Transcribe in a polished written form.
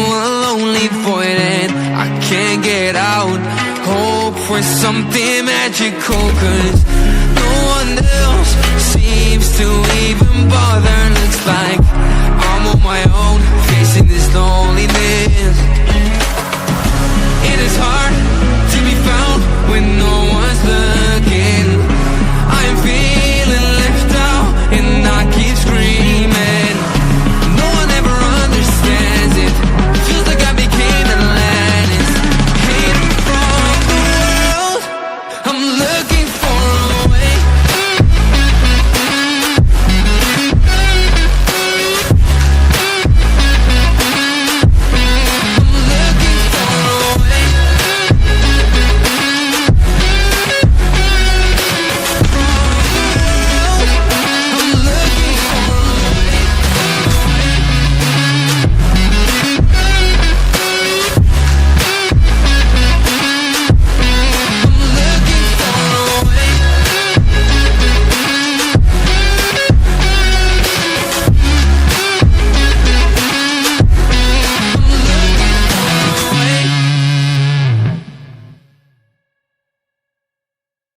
a lonely void and I can't get out. Hope for something magical, 'cause no one else seems to even bother. Looks like I'm on my own, facing this loneliness.